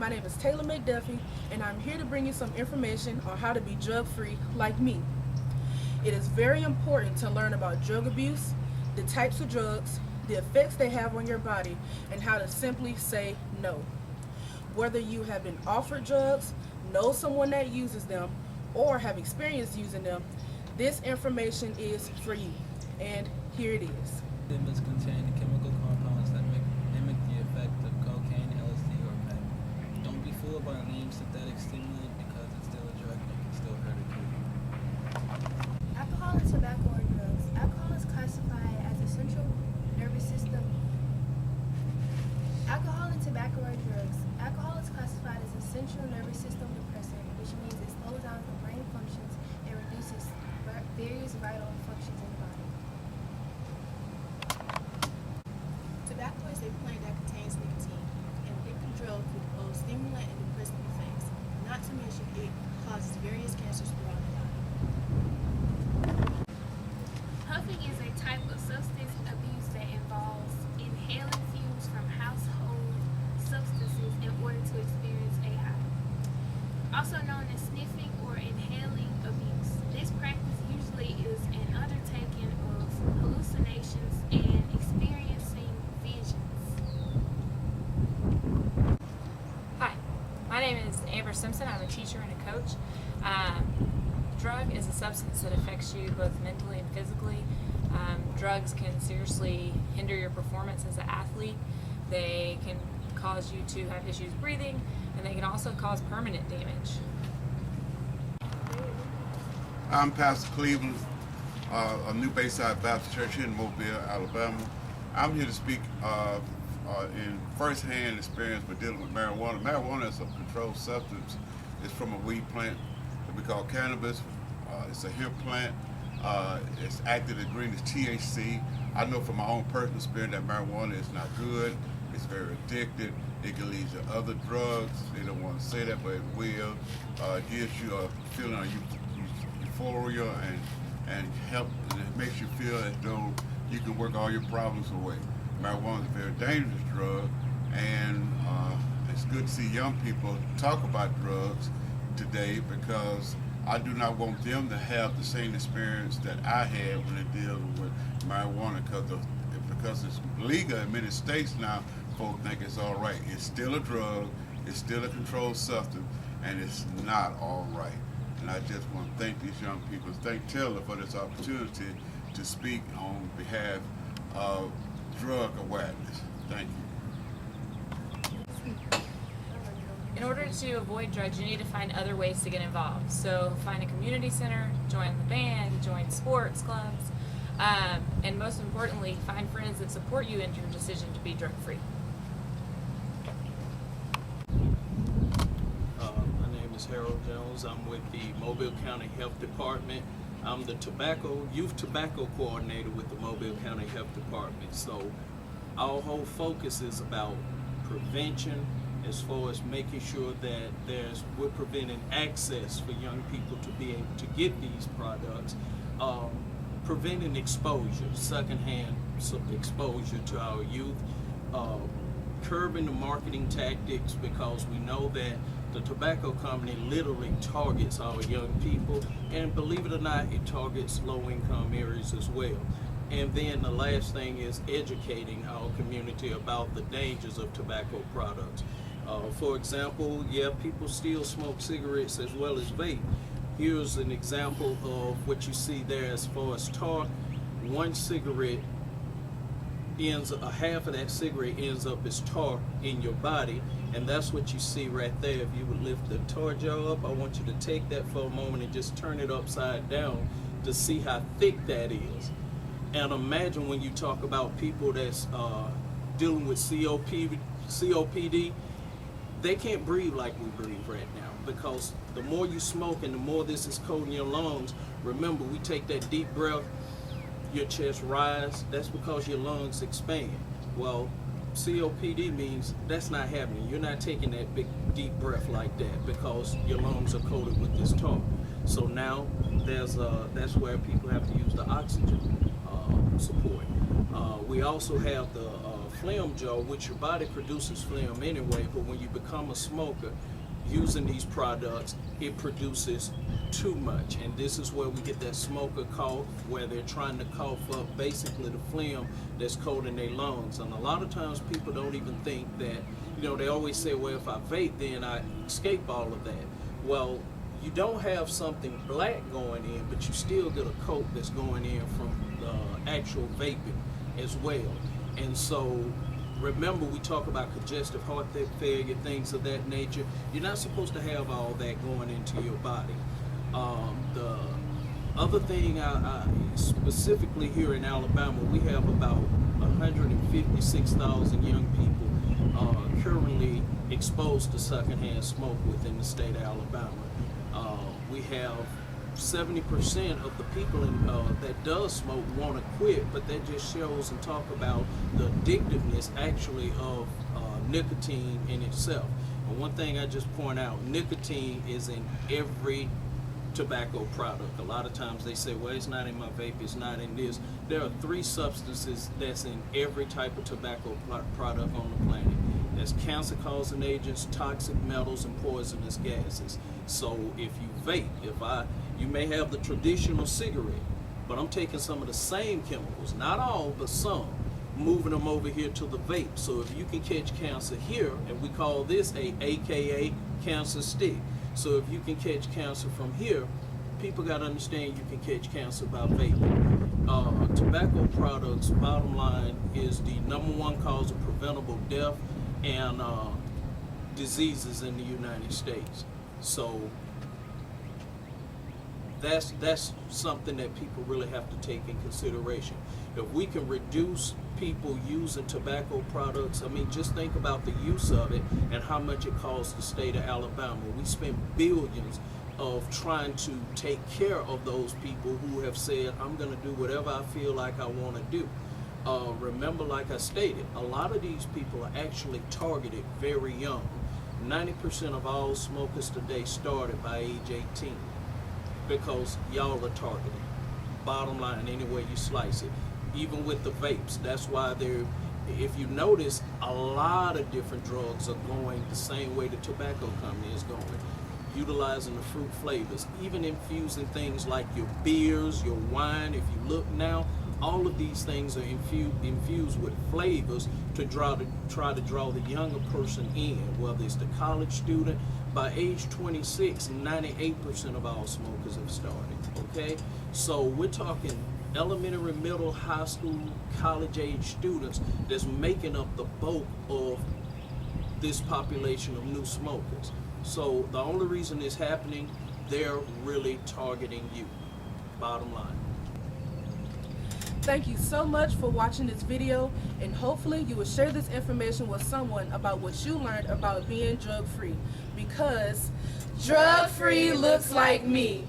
My name is Taylor McDuffie, and I'm here to bring you some information on how to be drug-free like me. It is very important to learn about drug abuse, the types of drugs, the effects they have on your body, and how to simply say no. Whether you have been offered drugs, know someone that uses them, or have experienced using them, this information is for you. And here it is. Stimulants contain chemical compounds that mimic the effect of cocaine, LSD, or meth. Don't be fooled by a named synthetic stimulant because it's still a drug and it can still hurt or kill you. Alcohol and tobacco are drugs. Alcohol is classified as a central nervous system. Alcohol and tobacco are drugs. Alcohol is classified as a central nervous system depressant, which means it slows down the brain functions and reduces various vital functions in the body. Tobacco is a plant that contains nicotine, and it can drug with both stimulant and depressant effects. Not to mention, it causes various cancers throughout the body. Huffing is a type of substance abuse that involves inhaling fumes from household substances in order to experience a high. Also known as sniffing or inhaling abuse. This practice usually is an undertaking of hallucinations and experiencing visions. Hi, my name is Simpson. I'm a teacher and a coach. Drug is a substance that affects you both mentally and physically. Drugs can seriously hinder your performance as an athlete. They can cause you to have issues breathing, and they can also cause permanent damage. I'm Pastor Cleveland of New Bayside Baptist Church here in Mobile, Alabama. I'm here to speak in first-hand experience with dealing with marijuana. Marijuana is a controlled substance. It's from a weed plant that we call cannabis. It's a hemp plant. It's active ingredient is THC. I know from my own personal experience that marijuana is not good. It's very addictive. It can lead to other drugs. They don't want to say that, but it will. It gives you a feeling of euphoria and help. And it makes you feel as though you can work all your problems away. Marijuana is a very dangerous drug, and it's good to see young people talk about drugs today because I do not want them to have the same experience that I had when they deal with marijuana because it's legal in many states now. Folks think it's all right. It's still a drug, it's still a controlled substance, and it's not all right. And I just want to thank these young people, thank Taylor for this opportunity to speak on behalf of drug awareness. Thank you. In order to avoid drugs, you need to find other ways to get involved. So find a community center, join the band, join sports clubs, and most importantly, find friends that support you in your decision to be drug-free. My name is Harold Jones. I'm with the Mobile County Health Department. I'm the youth tobacco coordinator with the Mobile County Health Department. So our whole focus is about prevention, as far as making sure that we're preventing access for young people to be able to get these products, preventing exposure, secondhand exposure to our youth, curbing the marketing tactics because we know that the tobacco company literally targets our young people, and believe it or not, it targets low-income areas as well. And then the last thing is educating our community about the dangers of tobacco products. For example, people still smoke cigarettes as well as vape. Here's an example of what you see there as far as tar. One cigarette half of that cigarette ends up as tar in your body, and that's what you see right there. If you would lift the tar jar up, I want you to take that for a moment and just turn it upside down to see how thick that is. And imagine when you talk about people that's dealing with COPD, they can't breathe like we breathe right now because the more you smoke and the more this is coating your lungs, remember we take that deep breath, your chest rise, that's because your lungs expand. Well, COPD means that's not happening. You're not taking that big deep breath like that because your lungs are coated with this tar. So now that's where people have to use the oxygen support. We also have the phlegm jaw, which your body produces phlegm anyway, but when you become a smoker, using these products, it produces too much. And this is where we get that smoker cough, where they're trying to cough up basically the phlegm that's coating their lungs. And a lot of times people don't even think that, they always say, well, if I vape, then I escape all of that. Well, you don't have something black going in, but you still get a coat that's going in from the actual vaping as well. And so remember, we talk about congestive heart failure, things of that nature. You're not supposed to have all that going into your body. The other thing, I specifically here in Alabama, we have about 156,000 young people currently exposed to secondhand smoke within the state of Alabama. We have 70% of the people that does smoke want to quit, but that just shows and talk about the addictiveness actually of nicotine in itself. And one thing I just point out, nicotine is in every tobacco product. A lot of times they say, well, it's not in my vape, it's not in this. There are 3 substances that's in every type of tobacco product on the planet. There's cancer-causing agents, toxic metals, and poisonous gases. So if you vape, you may have the traditional cigarette, but I'm taking some of the same chemicals, not all, but some, moving them over here to the vape. So if you can catch cancer here, and we call this a AKA cancer stick. So if you can catch cancer from here, people got to understand you can catch cancer by vaping. Tobacco products, bottom line, is the #1 cause of preventable death and diseases in the United States. So that's something that people really have to take in consideration. If we can reduce people using tobacco products, just think about the use of it and how much it costs the state of Alabama. We spend billions of trying to take care of those people who have said, I'm going to do whatever I feel like I want to do. Remember, like I stated, a lot of these people are actually targeted very young. 90% of all smokers today started by age 18 because y'all are targeted. Bottom line, any way you slice it. Even with the vapes, that's why if you notice, a lot of different drugs are going the same way the tobacco company is going, utilizing the fruit flavors, even infusing things like your beers, your wine. If you look now, all of these things are infused with flavors to try to draw the younger person in, whether it's the college student. By age 26, 98% of all smokers have started, okay? So we're talking elementary, middle, high school, college age students that's making up the bulk of this population of new smokers. So the only reason it's happening, they're really targeting you, bottom line. Thank you so much for watching this video, and hopefully you will share this information with someone about what you learned about being drug-free, because drug-free looks like me.